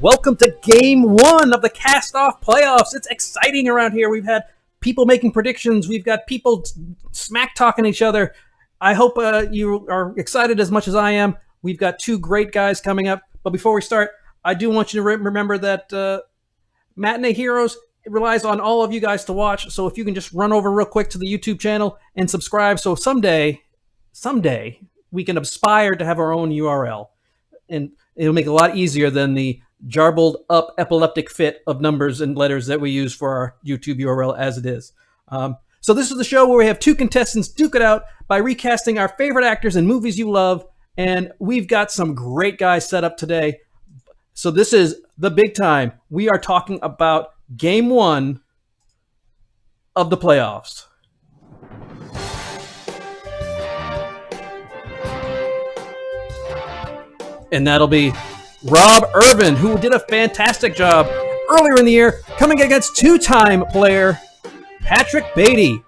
Welcome to Game 1 of the CastOFF playoffs. It's exciting around here. We've had people making predictions. We've got people smack-talking each other. I hope you are excited as much as I am. We've got two great guys coming up. But before we start, I do want you to remember that Matinee Heroes relies on all of you guys to watch. So if you can just run over real quick to the YouTube channel and subscribe. So someday, we can aspire to have our own URL. And it'll make it a lot easier than the jarbled up epileptic fit of numbers and letters that we use for our YouTube URL as it is. So this is the show where we have two contestants duke it out by recasting our favorite actors in movies you love. And we've got some great guys set up today. So this is the big time. We are talking about Game 1 of the playoffs. And that'll be Rob Irvin, who did a fantastic job earlier in the year, coming against two-time player Patrick Beatty.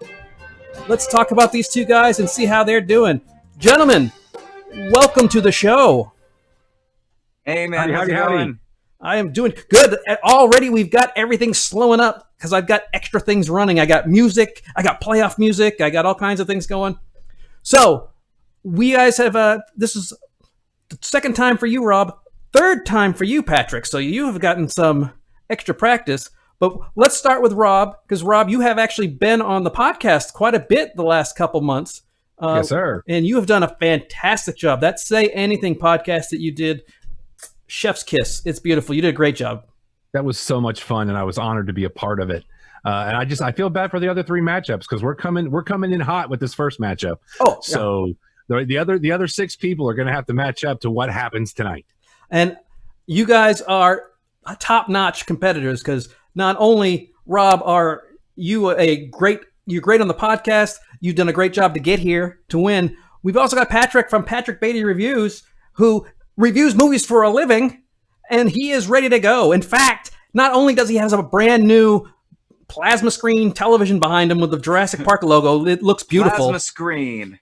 Let's talk about these two guys and see how they're doing. Gentlemen, welcome to the show. Hey, man. How's it going? I am doing good. Already we've got everything slowing up because I've got extra things running. I got music. I got playoff music. I got all kinds of things going. So we guys have, this is the second time for you, Rob. Third time for you, Patrick. So you have gotten some extra practice. But let's start with Rob, because Rob, you have actually been on the podcast quite a bit the last couple months. Yes, sir. And you have done a fantastic job. That Say Anything podcast that you did, chef's kiss. It's beautiful. You did a great job. That was so much fun, and I was honored to be a part of it. And I feel bad for the other three matchups because we're coming in hot with this first matchup. Oh, so yeah. the other six people are going to have to match up to what happens tonight. And you guys are top-notch competitors because not only, Rob, are you you're great on the podcast, you've done a great job to get here to win. We've also got Patrick from Patrick Beatty Reviews, who reviews movies for a living, and he is ready to go. In fact, not only does he have a brand new plasma screen television behind him with the Jurassic Park logo, it looks beautiful. Plasma screen.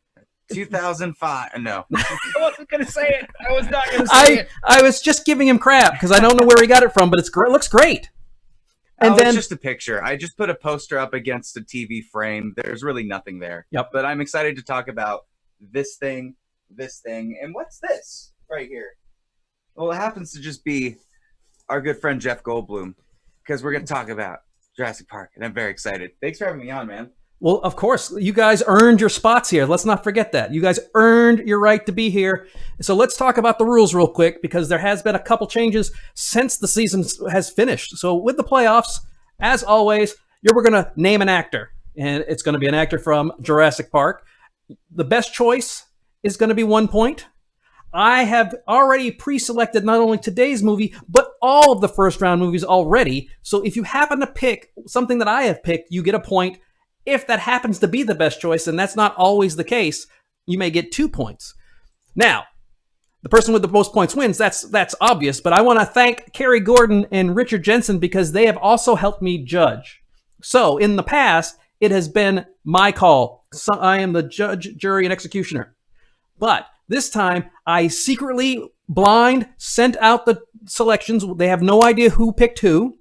2005. No. I wasn't going to say it. I was not going to say it. I was just giving him crap because I don't know where he got it from, but it looks great. And then it's just a picture. I just put a poster up against a TV frame. There's really nothing there. Yep. But I'm excited to talk about this thing, and what's this right here? Well, it happens to just be our good friend Jeff Goldblum, because we're going to talk about Jurassic Park, and I'm very excited. Thanks for having me on, man. Well, of course, you guys earned your spots here. Let's not forget that. You guys earned your right to be here. So let's talk about the rules real quick, because there has been a couple changes since the season has finished. So with the playoffs, as always, we're going to name an actor, and it's going to be an actor from Jurassic Park. The best choice is going to be 1 point. I have already pre-selected not only today's movie, but all of the first-round movies already. So if you happen to pick something that I have picked, you get a point. If that happens to be the best choice, and that's not always the case, you may get 2 points. Now, the person with the most points wins. That's obvious, but I want to thank Kerry Gordon and Richard Jensen because they have also helped me judge. So in the past, it has been my call. So I am the judge, jury, and executioner. But this time, I secretly, blind, sent out the selections. They have no idea who picked who.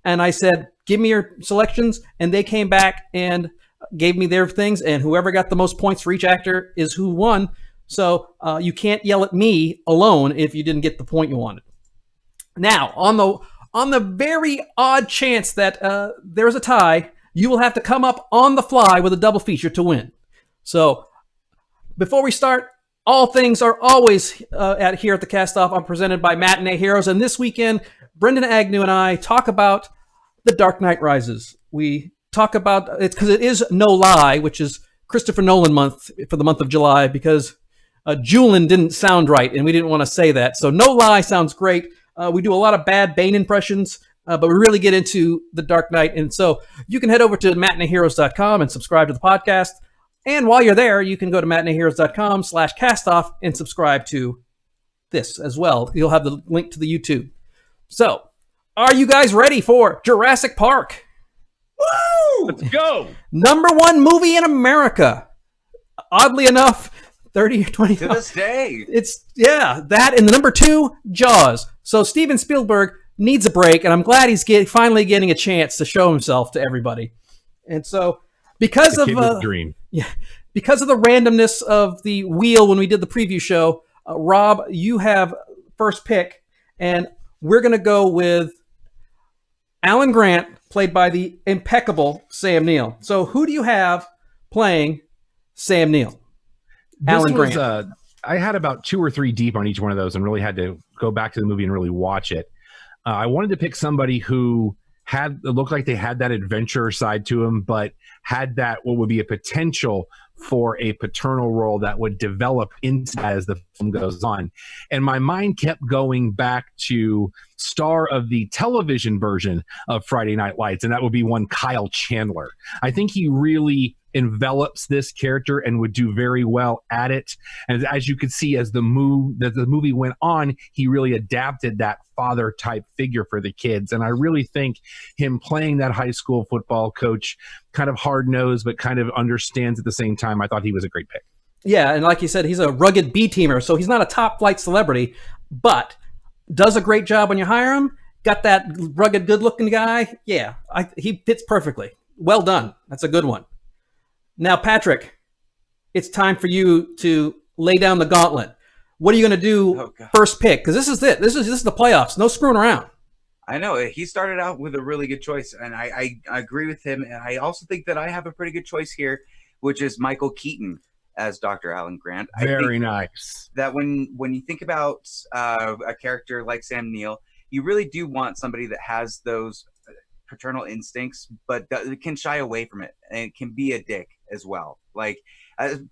And I said, give me your selections. And they came back and gave me their things. And whoever got the most points for each actor is who won. So you can't yell at me alone if you didn't get the point you wanted. Now, on the very odd chance that there's a tie, you will have to come up on the fly with a double feature to win. So before we start, all things are always here at the CastOFF. I'm presented by Matinee Heroes. And this weekend, Brendan Agnew and I talk about The Dark Knight Rises. We talk about it because it is No Lie, which is Christopher Nolan month for the month of July, because Llewyn didn't sound right, and we didn't want to say that. So No Lie sounds great. We do a lot of bad Bane impressions, but we really get into The Dark Knight. And so you can head over to matineeheroes.com and subscribe to the podcast. And while you're there, you can go to matineeheroes.com/castoff and subscribe to this as well. You'll have the link to the YouTube. So, are you guys ready for Jurassic Park? Woo! Let's go! #1 movie in America. Oddly enough, 30 or 20. To this day. It's, yeah, that and the #2, Jaws. So Steven Spielberg needs a break, and I'm glad he's finally getting a chance to show himself to everybody. And so, because of dream. Yeah, because of the randomness of the wheel when we did the preview show, Rob, you have first pick, and we're going to go with Alan Grant, played by the impeccable Sam Neill. So who do you have playing Sam Neill? Alan Grant. I had about 2 or 3 deep on each one of those and really had to go back to the movie and really watch it. I wanted to pick somebody who it looked like they had that adventure side to him, but had that what would be a potential for a paternal role that would develop into that as the film goes on. And my mind kept going back to star of the television version of Friday Night Lights, and that would be one Kyle Chandler. I think he really envelops this character and would do very well at it. And as you could see, as the movie went on, he really adapted that father type figure for the kids. And I really think him playing that high school football coach, kind of hard nosed, but kind of understands at the same time, I thought he was a great pick. Yeah, and like you said, he's a rugged B-teamer, so he's not a top flight celebrity, but does a great job when you hire him. Got that rugged, good looking guy. Yeah, he fits perfectly. Well done. That's a good one. Now, Patrick, it's time for you to lay down the gauntlet. What are you going to do first pick? Because this is it. This is the playoffs. No screwing around. I know. He started out with a really good choice, and I agree with him. And I also think that I have a pretty good choice here, which is Michael Keaton as Dr. Alan Grant. Very nice. That when you think about a character like Sam Neill, you really do want somebody that has those paternal instincts, but can shy away from it, and can be a dick as well. Like,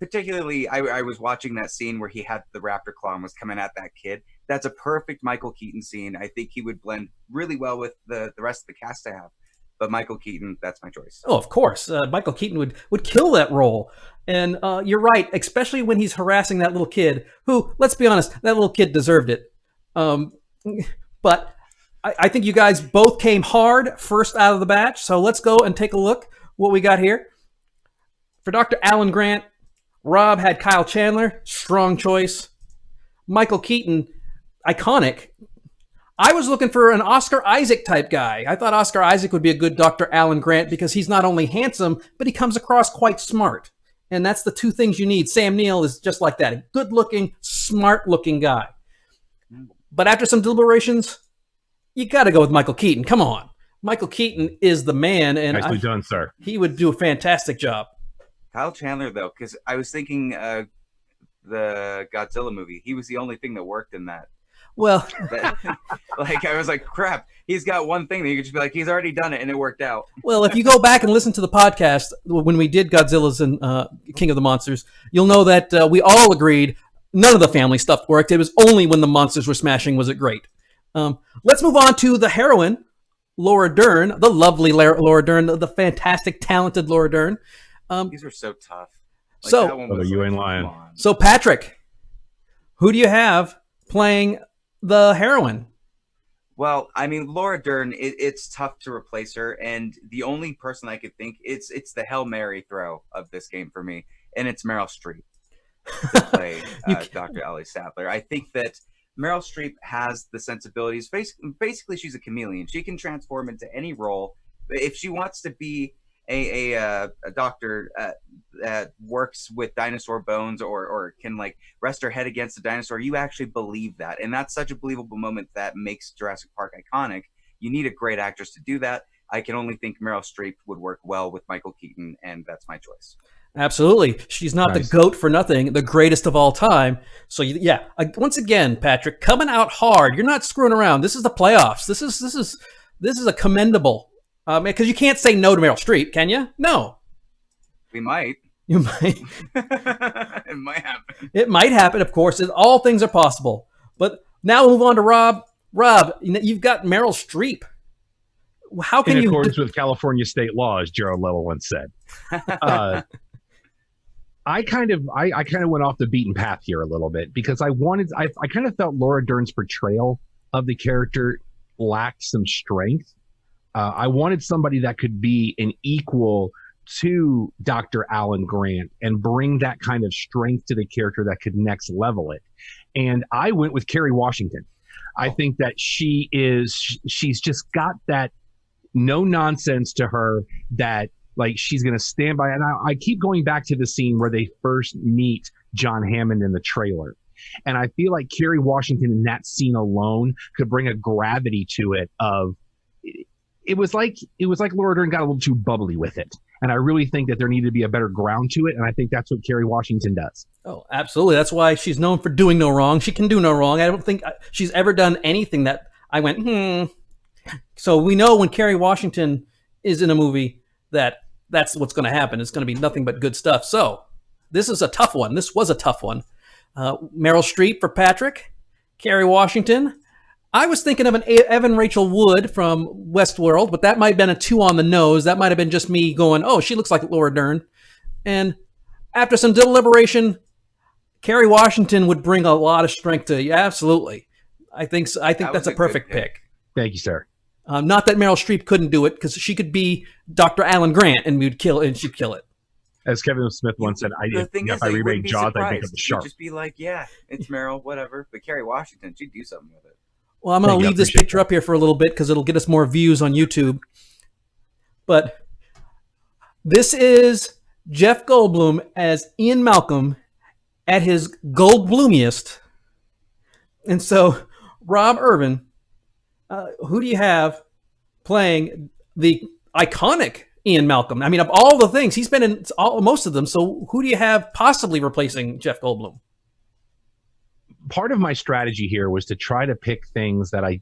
particularly, I was watching that scene where he had the raptor claw and was coming at that kid. That's a perfect Michael Keaton scene. I think he would blend really well with the rest of the cast I have. But Michael Keaton, that's my choice. Oh, of course. Michael Keaton would kill that role. And you're right, especially when he's harassing that little kid who, let's be honest, that little kid deserved it. But I think you guys both came hard first out of the batch. So let's go and take a look what we got here. For Dr. Alan Grant, Rob had Kyle Chandler, strong choice. Michael Keaton, iconic. I was looking for an Oscar Isaac type guy. I thought Oscar Isaac would be a good Dr. Alan Grant because he's not only handsome, but he comes across quite smart. And that's the two things you need. Sam Neill is just like that, a good-looking, smart-looking guy. But after some deliberations, you got to go with Michael Keaton. Come on. Michael Keaton is the man. And nicely done, sir. He would do a fantastic job. Kyle Chandler, though, because I was thinking the Godzilla movie. He was the only thing that worked in that. Well, like, I was like, crap, he's got one thing that you could just be like, he's already done it, and it worked out. Well, if you go back and listen to the podcast when we did Godzilla's and King of the Monsters, you'll know that we all agreed none of the family stuff worked. It was only when the monsters were smashing was it great. Let's move on to the heroine, Laura Dern, the lovely Laura Dern, the fantastic, talented Laura Dern. These are so tough. Like, so, that one was you ain't lying. So, Patrick, who do you have playing the heroine? Well, I mean, Laura Dern, it's tough to replace her, and the only person I could think, it's the Hail Mary throw of this game for me, and it's Meryl Streep to play Dr. Ellie Sattler. I think that Meryl Streep has the sensibilities. Basically, she's a chameleon. She can transform into any role. If she wants to be a doctor that works with dinosaur bones or can like rest her head against a dinosaur, you actually believe that, and that's such a believable moment that makes Jurassic Park iconic. You need a great actress to do that. I can only think Meryl Streep would work well with Michael Keaton, and that's my choice. Absolutely. She's not the GOAT for nothing, the greatest of all time. So yeah, once again, Patrick, coming out hard. You're not screwing around. This is the playoffs. This is a commendable. Because you can't say no to Meryl Streep, can you? No. We might. You might. It might happen. It might happen, of course. All things are possible. But now we'll move on to Rob. Rob, you've got Meryl Streep. How can in you... In accordance with California state law, as Gerald Level once said. I kind of went off the beaten path here a little bit because I kind of felt Laura Dern's portrayal of the character lacked some strength. I wanted somebody that could be an equal to Dr. Alan Grant and bring that kind of strength to the character that could next level it. And I went with Kerry Washington. I think that she's just got that no nonsense to her that like she's going to stand by. And I keep going back to the scene where they first meet John Hammond in the trailer. And I feel like Kerry Washington in that scene alone could bring a gravity to it of it was like Laura Dern got a little too bubbly with it. And I really think that there needed to be a better ground to it. And I think that's what Kerry Washington does. Oh, absolutely. That's why she's known for doing no wrong. She can do no wrong. I don't think she's ever done anything that I went, So we know when Kerry Washington is in a movie that's what's going to happen. It's going to be nothing but good stuff. So this is a tough one. This was a tough one. Meryl Streep for Patrick, Kerry Washington. I was thinking of an Evan Rachel Wood from Westworld, but that might have been a 2 on the nose. That might have been just me going, oh, she looks like Laura Dern. And after some deliberation, Kerry Washington would bring a lot of strength to you. Absolutely. I think that's a perfect pick. Thank you, sir. Not that Meryl Streep couldn't do it, because she could be Dr. Alan Grant and she'd kill it. As Kevin Smith once said, if I remake Jaws, I think of the shark. You'd just be like, yeah, it's Meryl, whatever. But Kerry Washington, she'd do something with it. Well, I'm going to leave this picture up here for a little bit because it'll get us more views on YouTube. But this is Jeff Goldblum as Ian Malcolm at his Goldblumiest. And so, Rob Irvin, who do you have playing the iconic Ian Malcolm? I mean, of all the things, he's been in most of them. So who do you have possibly replacing Jeff Goldblum? Part of my strategy here was to try to pick things that I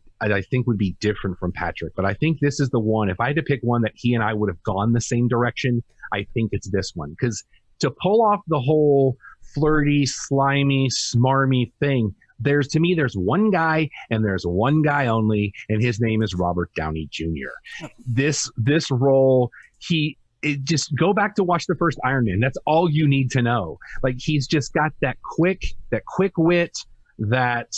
think would be different from Patrick. But I think this is the one. If I had to pick one that he and I would have gone the same direction, I think it's this one. Because to pull off the whole flirty, slimy, smarmy thing, there's one guy and there's one guy only, and his name is Robert Downey Jr. This role, just go back to watch the first Iron Man. That's all you need to know. Like, he's just got that quick wit, that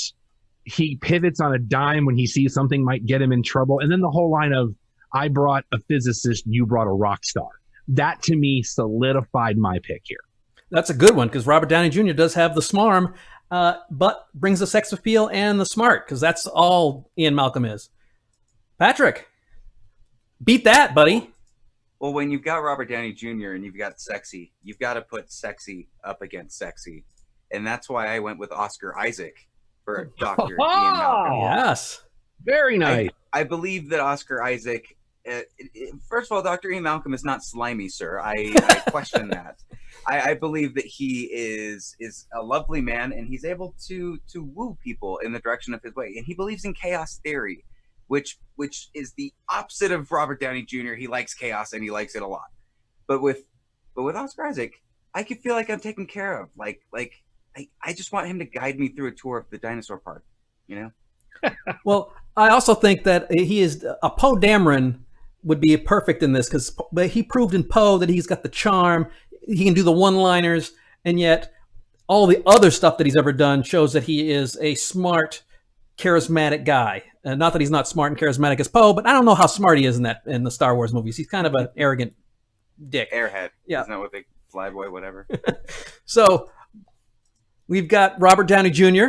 he pivots on a dime when he sees something might get him in trouble. And then the whole line of, I brought a physicist, you brought a rock star. That to me solidified my pick here. That's a good one, because Robert Downey Jr. does have the smarm, but brings the sex appeal and the smart, because that's all Ian Malcolm is. Patrick, beat that, buddy. Well, when you've got Robert Downey Jr. and you've got sexy, you've got to put sexy up against sexy. And that's why I went with Oscar Isaac for Dr. Ian Malcolm. Yes. Very nice. I believe that Oscar Isaac, first of all, Dr. Ian Malcolm is not slimy, sir. I question that. I believe that he is a lovely man, and he's able to woo people in the direction of his way. And he believes in chaos theory, which is the opposite of Robert Downey Jr. He likes chaos, and he likes it a lot. But with Oscar Isaac, I could feel like I'm taken care of. I just want him to guide me through a tour of the dinosaur park, you know? Well, I also think that he is a Poe Dameron would be perfect in this, because he proved in Poe that he's got the charm. He can do the one-liners, and yet all the other stuff that he's ever done shows that he is a smart, charismatic guy. Not that he's not smart and charismatic as Poe, but I don't know how smart he is in the Star Wars movies. He's kind of an arrogant dick. Airhead. Yeah. Isn't that what they flyboy, whatever? So we've got Robert Downey Jr.,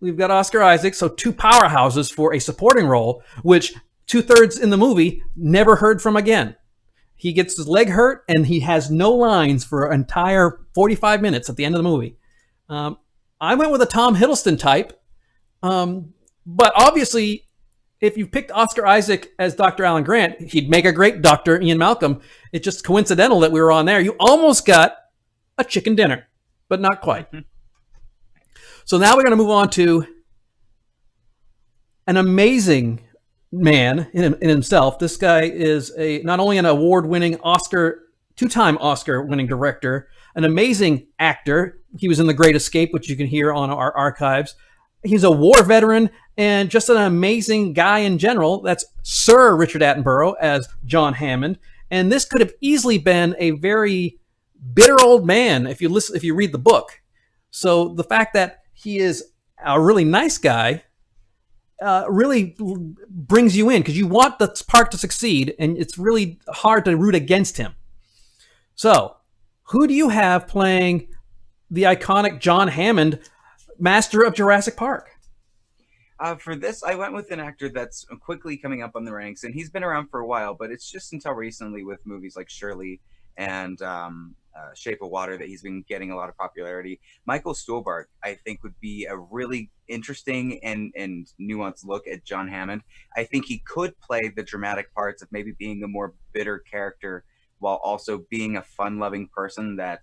we've got Oscar Isaac, so 2 powerhouses for a supporting role, which 2/3 in the movie never heard from again. He gets his leg hurt, and he has no lines for an entire 45 minutes at the end of the movie. I went with a Tom Hiddleston type, but obviously, if you picked Oscar Isaac as Dr. Alan Grant, he'd make a great Dr. Ian Malcolm. It's just coincidental that we were on there. You almost got a chicken dinner, but not quite. So now we're going to move on to an amazing man in himself. This guy is not only an award-winning 2-time Oscar-winning director, an amazing actor. He was in The Great Escape, which you can hear on our archives. He's a war veteran and just an amazing guy in general. That's Sir Richard Attenborough as John Hammond. And this could have easily been a very bitter old man if you read the book. So the fact that he is a really nice guy really brings you in, because you want the park to succeed, and it's really hard to root against him. So, who do you have playing the iconic John Hammond, master of Jurassic Park? For this, I went with an actor that's quickly coming up on the ranks, and he's been around for a while, but it's just until recently with movies like Shirley and Shape of Water that he's been getting a lot of popularity. Michael Stuhlbarg, I think, would be a really interesting and nuanced look at John Hammond. I think he could play the dramatic parts of maybe being a more bitter character while also being a fun-loving person that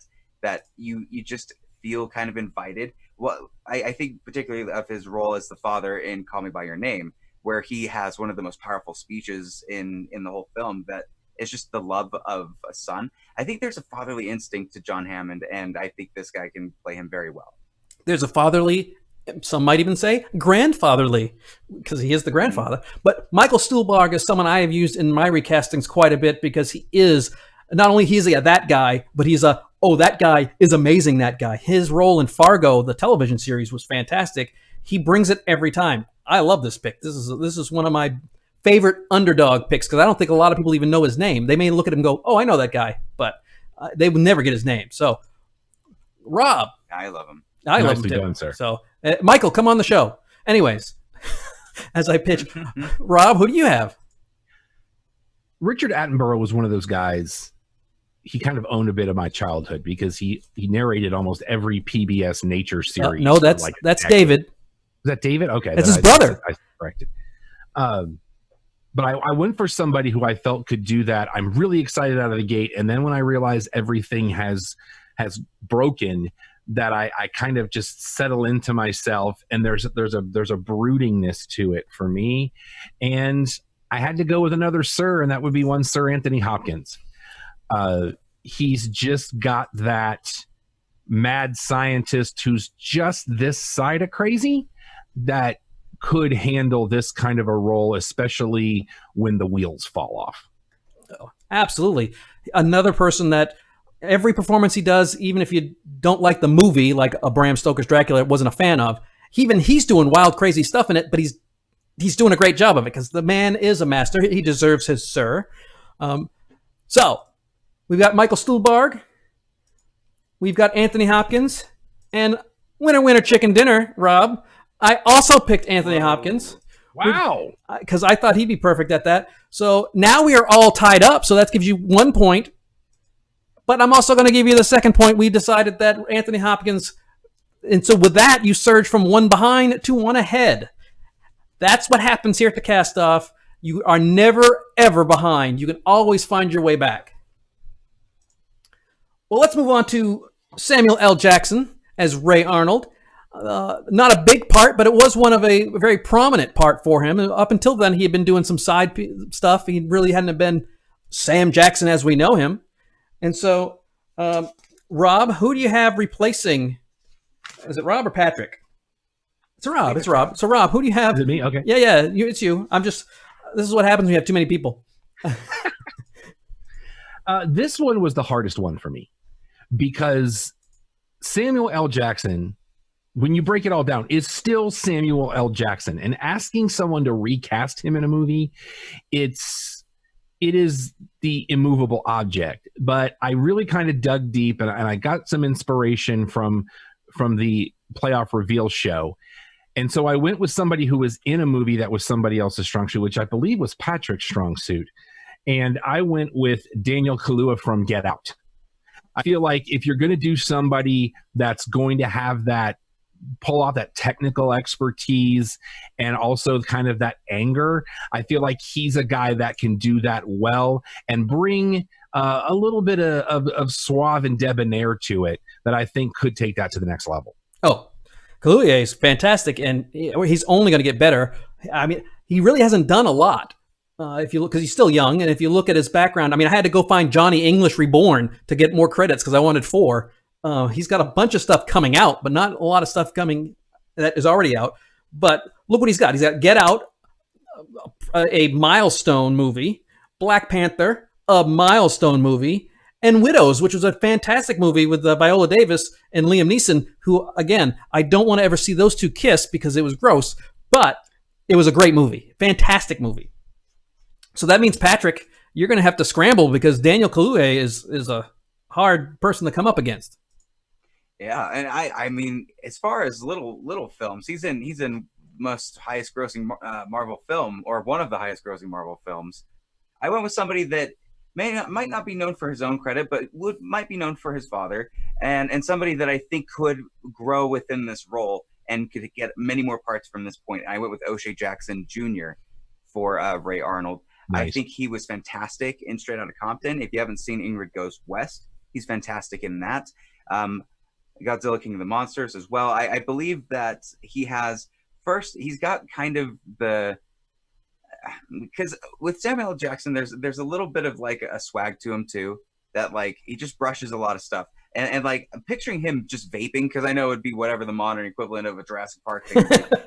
you just feel kind of invited. Well, I think particularly of his role as the father in Call Me by Your Name, where he has one of the most powerful speeches in the whole film. That is just the love of a son. I think there's a fatherly instinct to John Hammond, and I think this guy can play him very well. There's a fatherly, some might even say grandfatherly, because he is the grandfather. But Michael Stuhlbarg is someone I have used in my recastings quite a bit, because he is not only he's a that guy, but he's a that guy is amazing. That guy. His role in Fargo, the television series, was fantastic. He brings it every time. I love this pick. This is one of my favorite underdog picks, because I don't think a lot of people even know his name. They may look at him and go, "Oh, I know that guy," but they would never get his name. So, Rob, I love him. I love him Nicely too. done, sir. So, Michael, come on the show. Anyways, as I pitch, Rob, who do you have? Richard Attenborough was one of those guys. He kind of owned a bit of my childhood because he narrated almost every PBS nature series. No, that's David. Is that David? Okay, that's his brother. I corrected. But I went for somebody who I felt could do that. I'm really excited out of the gate, and then when I realized everything has broken, that I kind of just settle into myself, and there's a broodingness to it for me, and I had to go with another Sir, and that would be one Sir Anthony Hopkins. He's just got that mad scientist who's just this side of crazy that could handle this kind of a role, especially when the wheels fall off. Oh, absolutely. Another person that every performance he does, even if you don't like the movie, like a Bram Stoker's Dracula, wasn't a fan of, he's doing wild, crazy stuff in it, but he's doing a great job of it, because the man is a master. He deserves his Sir. So we've got Michael Stuhlbarg, we've got Anthony Hopkins, and winner, chicken dinner, Rob. I also picked Anthony Hopkins. Wow. Because I thought he'd be perfect at that. So now we are all tied up, so that gives you 1 point. But I'm also going to give you the second point. We decided that Anthony Hopkins, and so with that, you surge from 1 behind to 1 ahead. That's what happens here at the Cast-Off. You are never, ever behind. You can always find your way back. Well, let's move on to Samuel L. Jackson as Ray Arnold. Not a big part, but it was one of a very prominent part for him. Up until then, he had been doing some side stuff. He really hadn't been Sam Jackson as we know him. And so, Rob, who do you have replacing? Is it Rob or Patrick? It's Rob. It's Rob. So, Rob, who do you have? Is it me? Okay. Yeah, it's you. This is what happens when you have too many people. This one was the hardest one for me, because Samuel L. Jackson, when you break it all down, is still Samuel L. Jackson. And asking someone to recast him in a movie, it is the immovable object. But I really kind of dug deep, and I got some inspiration from the playoff reveal show. And so I went with somebody who was in a movie that was somebody else's strong suit, which I believe was Patrick's strong suit. And I went with Daniel Kaluuya from Get Out. I feel like if you're going to do somebody that's going to have that, pull off that technical expertise and also kind of that anger, I feel like he's a guy that can do that well and bring a little bit of suave and debonair to it that I think could take that to the next level. Oh, Kaluuya is fantastic, and he's only going to get better. I mean, he really hasn't done a lot. If you look, because he's still young, and if you look at his background, I mean, I had to go find Johnny English Reborn to get more credits because I wanted 4. He's got a bunch of stuff coming out, but not a lot of stuff coming that is already out. But look what he's got. He's got Get Out, a milestone movie, Black Panther, a milestone movie, and Widows, which was a fantastic movie with Viola Davis and Liam Neeson, who, again, I don't want to ever see those two kiss because it was gross, but it was a great movie. Fantastic movie. So that means, Patrick, you're going to have to scramble because Daniel Kaluuya is a hard person to come up against. Yeah, and I mean, as far as little films, he's in most highest grossing Marvel film, or one of the highest grossing Marvel films, I went with somebody that might not be known for his own credit, but might be known for his father, and somebody that I think could grow within this role and could get many more parts from this point. I went with O'Shea Jackson Jr. for Ray Arnold. Nice. I think he was fantastic in Straight Outta Compton. If you haven't seen Ingrid Goes West, he's fantastic in that. Godzilla King of the Monsters as well. I believe that he's got kind of the, because with Samuel L. Jackson, there's a little bit of like a swag to him too, that like he just brushes a lot of stuff. And like I'm picturing him just vaping, because I know it would be whatever the modern equivalent of a Jurassic Park thing,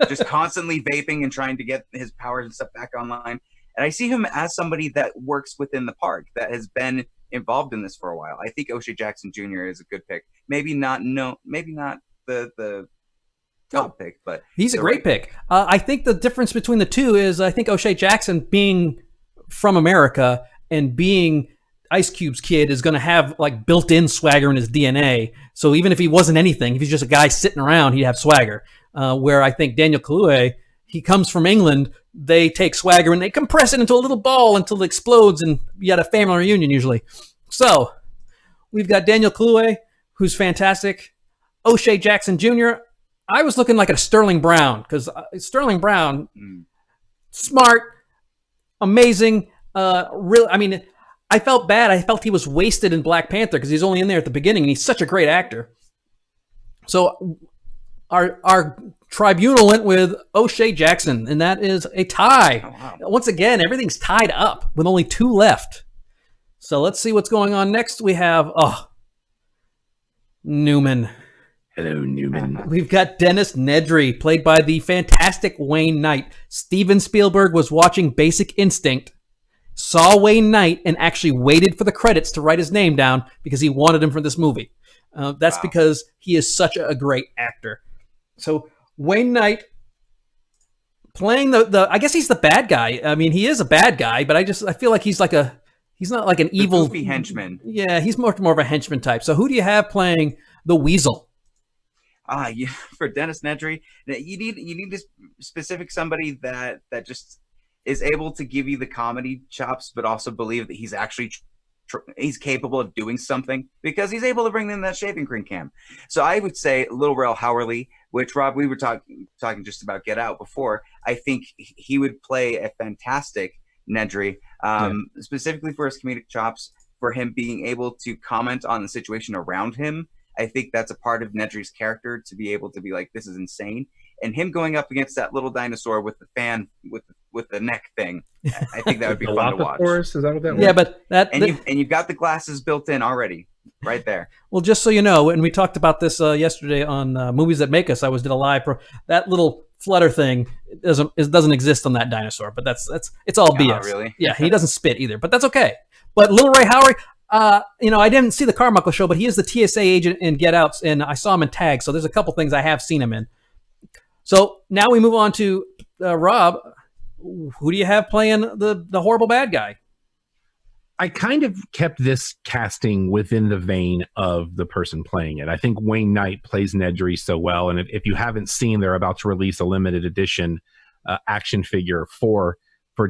just constantly vaping and trying to get his powers and stuff back online. And I see him as somebody that works within the park, that has been involved in this for a while. I think O'Shea Jackson Jr. is a good pick. Maybe not the top pick, but he's a great pick. I think the difference between the two is I think O'Shea Jackson, being from America and being Ice Cube's kid, is going to have like built-in swagger in his DNA. So even if he wasn't anything, if he's just a guy sitting around, he'd have swagger. Where I think Daniel Kaluuya, he comes from England. They take swagger and they compress it into a little ball until it explodes, and you got a family reunion usually. So we've got Daniel Kaluuya, who's fantastic. O'Shea Jackson Jr. I was looking like a Sterling Brown, because Sterling Brown, smart, amazing. Really, I mean, I felt bad. I felt he was wasted in Black Panther because he's only in there at the beginning, and he's such a great actor. So our tribunal went with O'Shea Jackson, and that is a tie. Oh, wow. Once again, everything's tied up with only 2 left. So let's see what's going on next. We have Newman. Hello, Newman. We've got Dennis Nedry, played by the fantastic Wayne Knight. Steven Spielberg was watching Basic Instinct, saw Wayne Knight, and actually waited for the credits to write his name down because he wanted him for this movie. That's because he is such a great actor. So Wayne Knight playing the I guess he's the bad guy. I mean, he is a bad guy, but I feel like he's not like an evil goofy henchman. Yeah, he's more of a henchman type. So who do you have playing the Weasel? For Dennis Nedry, you need this specific somebody that just is able to give you the comedy chops, but also believe that he's actually he's capable of doing something, because he's able to bring in that shaving cream cam. So I would say Lil Rel Howerly, which Rob, we were talking just about Get Out before. I think he would play a fantastic Nedry, specifically for his comedic chops, for him being able to comment on the situation around him. I think that's a part of Nedry's character, to be able to be like, this is insane. And him going up against that little dinosaur with the fan, with the neck thing, I think that would be fun to watch. Is that what that was? Yeah, but you've got the glasses built in already, right there. Well, just so you know, and we talked about this yesterday on Movies That Make Us. I did a live that little flutter thing doesn't exist on that dinosaur, but it's all BS. Really? Yeah, he doesn't spit either, but that's okay. But Little Ray Howery, I didn't see the Carmichael show, but he is the TSA agent in Get Out, and I saw him in Tag, so there's a couple things I have seen him in. So now we move on to Rob. Who do you have playing the horrible bad guy? I kind of kept this casting within the vein of the person playing it. I think Wayne Knight plays Nedry so well, and if you haven't seen, they're about to release a limited edition action figure for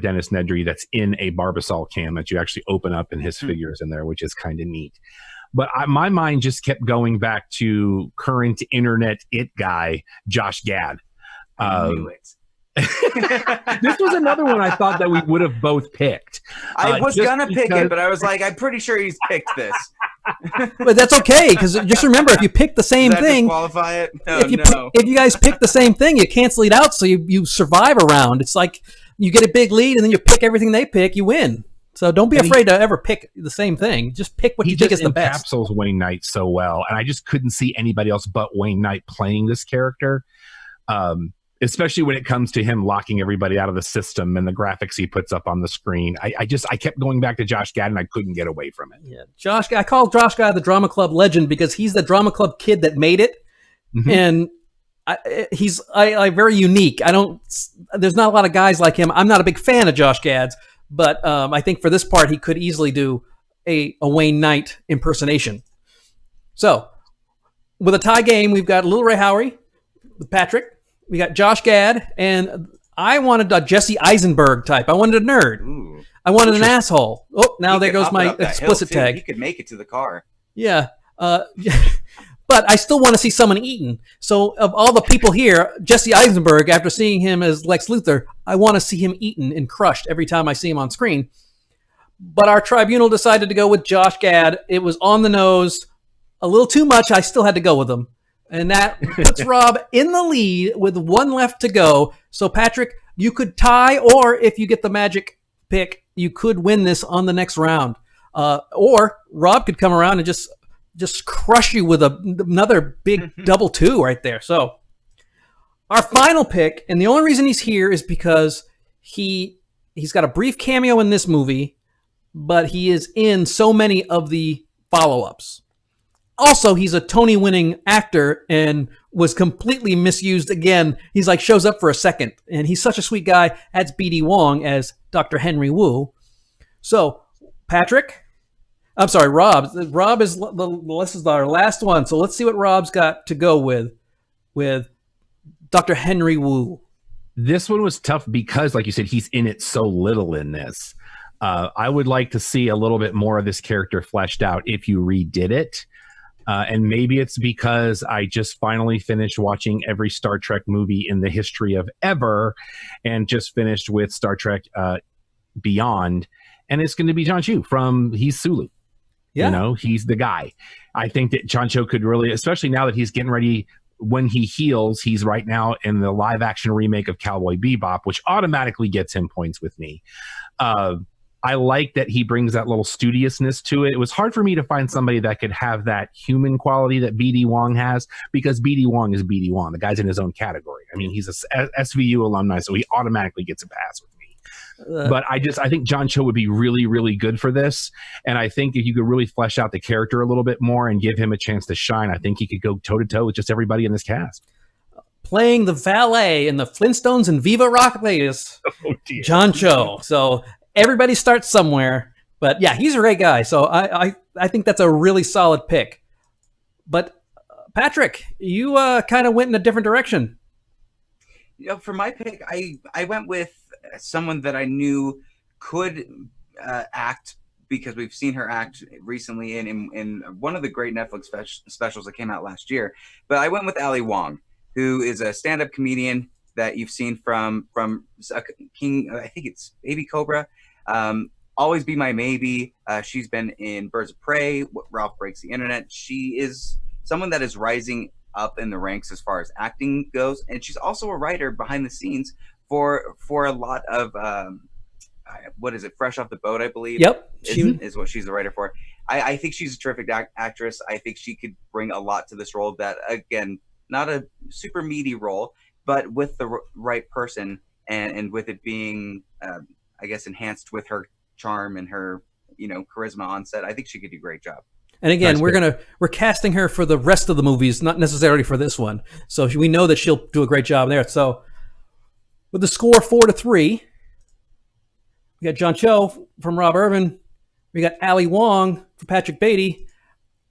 Dennis Nedry that's in a Barbasol can that you actually open up, and his figures in there, which is kind of neat. But my mind just kept going back to current internet it guy, Josh Gad. I knew it. This was another one I thought that we would have both picked. I was going to pick it, but I was like, I'm pretty sure he's picked this. But that's okay, because just remember, if you pick the same thing, disqualify it? If you guys pick the same thing, you cancel it out, so you survive a round. It's like you get a big lead, and then you pick everything they pick, you win. So don't be afraid to ever pick the same thing. Just pick what you think is the best. He encapsulates Wayne Knight so well, and I just couldn't see anybody else but Wayne Knight playing this character. Especially when it comes to him locking everybody out of the system and the graphics he puts up on the screen. I kept going back to Josh Gad, and I couldn't get away from it. Yeah, I call Josh Gad the Drama Club legend because he's the Drama Club kid that made it, and he's very unique. There's not a lot of guys like him. I'm not a big fan of Josh Gad's, but I think for this part he could easily do a Wayne Knight impersonation. So with a tie game, we've got Little Ray Howery with Patrick we got Josh Gad, and I wanted a Jesse Eisenberg type. I wanted a nerd. Ooh. I wanted an asshole. Oh, now He there could goes hop my up that explicit hill, too. tag. He could make it to the car. Yeah. But I still want to see someone eaten. So of all the people here, Jesse Eisenberg, after seeing him as Lex Luthor, I want to see him eaten and crushed every time I see him on screen. But our tribunal decided to go with Josh Gad. It was on the nose, a little too much. I still had to go with him. And that puts Rob in the lead with one left to go. So Patrick, you could tie, or if you get the magic pick, you could win this on the next round. Or Rob could come around and just crush you with another big double 2 right there. So our final pick, and the only reason he's here is because he's got a brief cameo in this movie, but he is in so many of the follow-ups. Also, he's a Tony-winning actor and was completely misused again. He's like shows up for a second, and he's such a sweet guy. That's B.D. Wong as Dr. Henry Wu. So, Patrick, I'm sorry, Rob. Rob is this is our last one. So let's see what Rob's got to go with Dr. Henry Wu. This one was tough because, like you said, he's in it so little in this. I would like to see a little bit more of this character fleshed out if you redid it. And maybe it's because I just finally finished watching every Star Trek movie in the history of ever, and just finished with Star Trek Beyond. And it's going to be John Chu he's Sulu. Yeah. You know, he's the guy. I think that John Cho could really, especially now that he's getting ready, when he heals, he's right now in the live action remake of Cowboy Bebop, which automatically gets him points with me. I like that he brings that little studiousness to it. It was hard for me to find somebody that could have that human quality that B.D. Wong has, because B.D. Wong is B.D. Wong. The guy's in his own category. I mean, he's a SVU alumni, so he automatically gets a pass with me. But I think John Cho would be really, really good for this. And I think if you could really flesh out the character a little bit more and give him a chance to shine, I think he could go toe-to-toe with just everybody in this cast. Playing the valet in the Flintstones and Viva Rock Vegas, John Cho. So everybody starts somewhere. But yeah, he's a great guy. So I think that's a really solid pick. But Patrick, you kind of went in a different direction. You know, for my pick, I went with someone that I knew could act, because we've seen her act recently in one of the great Netflix specials that came out last year. But I went with Ali Wong, who is a stand-up comedian that you've seen from King, I think it's Baby Cobra, Always Be My Maybe. She's been in Birds of Prey, Ralph Breaks the Internet. She is someone that is rising up in the ranks as far as acting goes, and she's also a writer behind the scenes for a lot of what is it, Fresh Off the Boat, I believe. Yep, is what she's a writer for. I think she's a terrific actress. I think she could bring a lot to this role. That, again, not a super meaty role, but with the right person, and with it being, I guess, enhanced with her charm and her, charisma on set. I think she could do a great job. And again, we're casting her for the rest of the movies, not necessarily for this one. So we know that she'll do a great job there. So with the score 4-3, we got John Cho from Rob Irvin. We got Ali Wong from Patrick Beatty.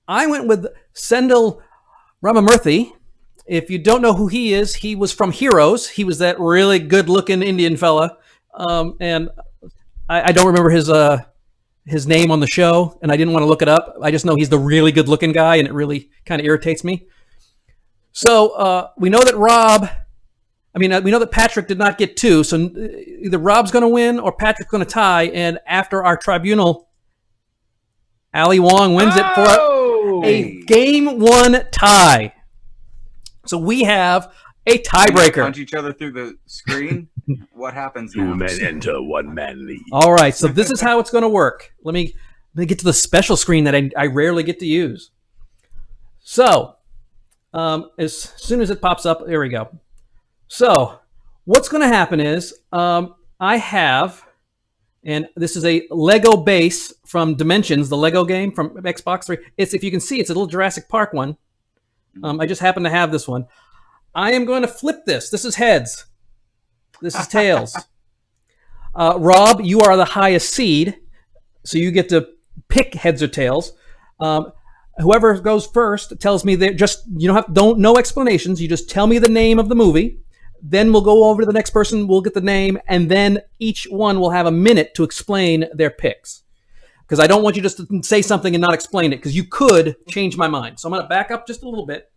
I went with Sendil Ramamurthy. If you don't know who he is, he was from Heroes. He was that really good-looking Indian fella. And I don't remember his name on the show, and I didn't want to look it up. I just know he's the really good-looking guy, and it really kind of irritates me. So we know that we know that Patrick did not get 2, so either Rob's going to win or Patrick's going to tie, and after our tribunal, Ali Wong wins it for a Game 1 tie. So we have a tiebreaker. Punch each other through the screen. What happens now? 2 men enter, 1 man leave. All right, so this is how it's going to work. Let me get to the special screen that I rarely get to use. So, as soon as it pops up, there we go. So, what's going to happen is I have, and this is a Lego base from Dimensions, the Lego game from Xbox 3. It's, if you can see, it's a little Jurassic Park one. I just happen to have this one. I am going to flip this. This is heads. This is tails. Rob, you are the highest seed, so you get to pick heads or tails. Whoever goes first tells me that no explanations. You just tell me the name of the movie. Then we'll go over to the next person. We'll get the name, and then each one will have a minute to explain their picks. Because I don't want you just to say something and not explain it, because you could change my mind. So I'm going to back up just a little bit.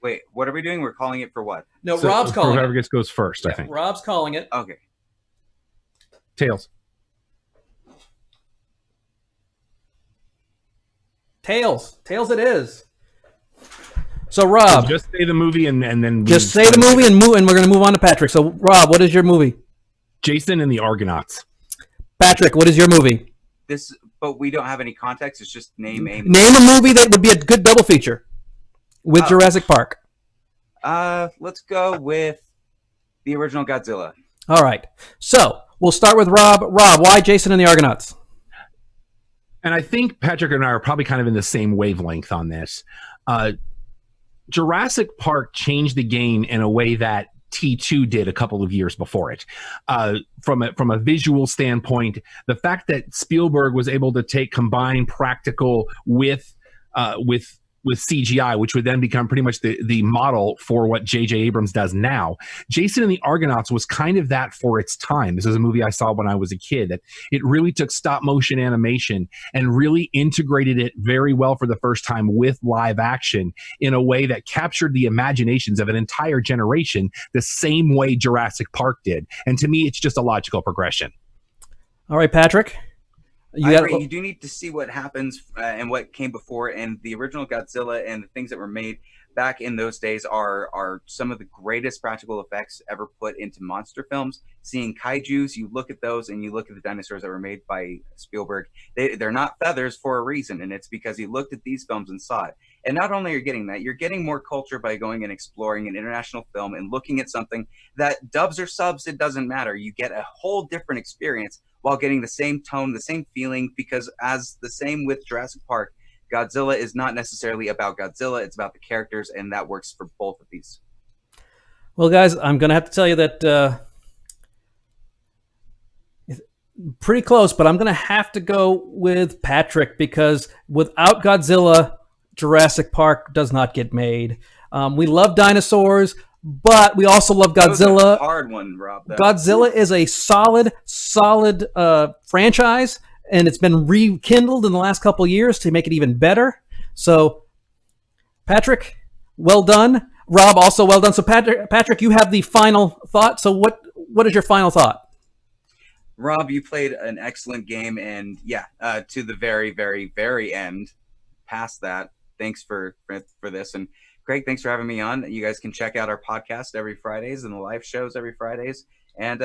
Wait, what are we doing? We're calling it for what? No, so Rob's calling whoever it. goes first, I think. Rob's calling it. Okay. Tails. Tails it is. So Rob, So just say the movie and then just say the movie and we're going to move on to Patrick. So Rob, what is your movie? Jason and the Argonauts. Patrick, what is your movie? But we don't have any context. It's just name a movie. Name a movie that would be a good double feature with Jurassic Park. Let's go with the original Godzilla. All right. So we'll start with Rob. Rob, why Jason and the Argonauts? And I think Patrick and I are probably kind of in the same wavelength on this. Jurassic Park changed the game in a way that T2 did a couple of years before it. From a visual standpoint, the fact that Spielberg was able to combine practical with CGI, which would then become pretty much the model for what J.J. Abrams does now. Jason and the Argonauts was kind of that for its time. This is a movie I saw when I was a kid, that it really took stop motion animation and really integrated it very well for the first time with live action in a way that captured the imaginations of an entire generation the same way Jurassic Park did. And to me, it's just a logical progression. All right, Patrick. I agree. You do need to see what happens and what came before, and the original Godzilla and the things that were made back in those days are some of the greatest practical effects ever put into monster films. Seeing kaijus, you look at those and you look at the dinosaurs that were made by Spielberg. They're not feathers for a reason, and it's because he looked at these films and saw it. And not only are you getting that, you're getting more culture by going and exploring an international film and looking at something that dubs or subs, it doesn't matter. You get a whole different experience while getting the same tone, the same feeling, because as the same with Jurassic Park, Godzilla is not necessarily about Godzilla, it's about the characters, and that works for both of these. Well, guys, I'm going to have to tell you that pretty close, but I'm going to have to go with Patrick, because without Godzilla, Jurassic Park does not get made. We love dinosaurs, but we also love Godzilla. That was a hard one, Rob. Godzilla is a solid franchise, and it's been rekindled in the last couple of years to make it even better. So, Patrick, well done. Rob, also well done. So, Patrick, you have the final thought. So, what is your final thought? Rob, you played an excellent game, and to the very, very, very end, past that. Thanks for this, and Craig, thanks for having me on. You guys can check out our podcast every Fridays and the live shows every Fridays. And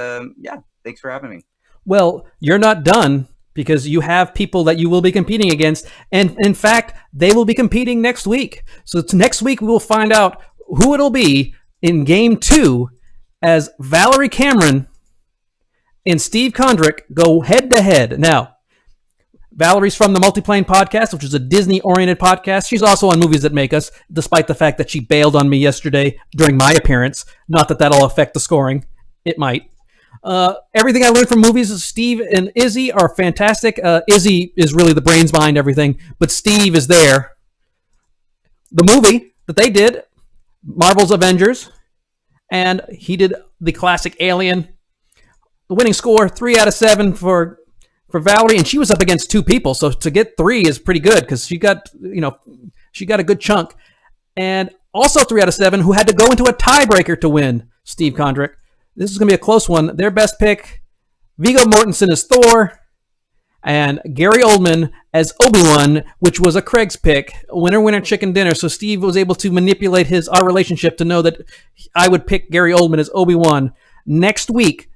thanks for having me. Well, you're not done, because you have people that you will be competing against. And in fact, they will be competing next week. So next week, we will find out who it'll be in Game 2 as Valerie Cameron and Steve Condrick go head-to-head. Now, Valerie's from the Multiplane podcast, which is a Disney-oriented podcast. She's also on Movies That Make Us, despite the fact that she bailed on me yesterday during my appearance. Not that that'll affect the scoring. It might. Everything I learned from movies is Steve and Izzy are fantastic. Izzy is really the brains behind everything, but Steve is there. The movie that they did, Marvel's Avengers, and he did the classic Alien. The winning score, 3 out of 7 for Valerie, and she was up against 2 people, so to get 3 is pretty good, because she got a good chunk. And also 3 out of 7 who had to go into a tiebreaker to win, Steve Condrick. This is going to be a close one. Their best pick, Viggo Mortensen as Thor, and Gary Oldman as Obi-Wan, which was a Craig's pick. Winner, chicken dinner. So Steve was able to manipulate our relationship to know that I would pick Gary Oldman as Obi-Wan. Next week,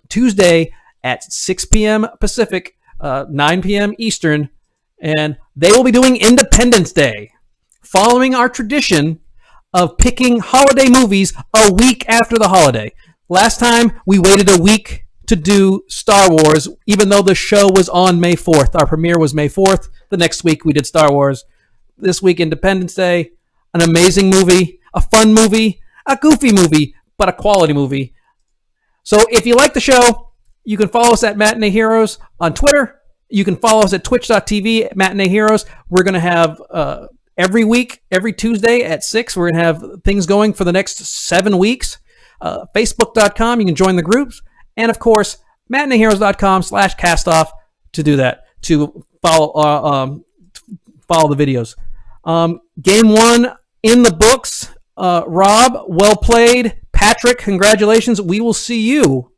Tuesday, at 6 p.m. Pacific, 9 p.m. Eastern, and they will be doing Independence Day, following our tradition of picking holiday movies a week after the holiday. Last time, we waited a week to do Star Wars, even though the show was on May 4th. Our premiere was May 4th. The next week, we did Star Wars. This week, Independence Day, an amazing movie, a fun movie, a goofy movie, but a quality movie. So if you like the show, you can follow us at Matinee Heroes on Twitter. You can follow us at twitch.tv, Matinee Heroes. We're going to have every week, every Tuesday at 6, we're going to have things going for the next 7 weeks. Facebook.com, you can join the groups. And, of course, matineeheroes.com/castoff to do that, to follow the videos. Game 1 in the books. Rob, well played. Patrick, congratulations. We will see you